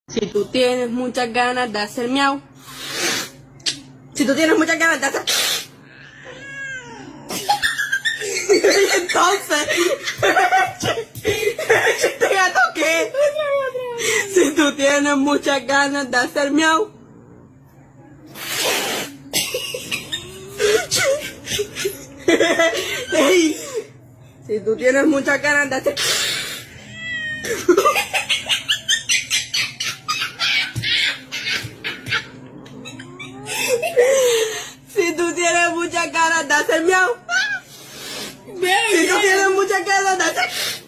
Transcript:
Si tú tienes muchas ganas de hacer miau. Si tú tienes muchas ganas de hacer... Entonces... ¿Este gato qué? Si tú tienes muchas ganas de hacer miau. Ey, si tú tienes muchas ganas de hacer... Si tú tienes muchas ganas de hacer miau. Si tú tienes muchas ganas de hacer...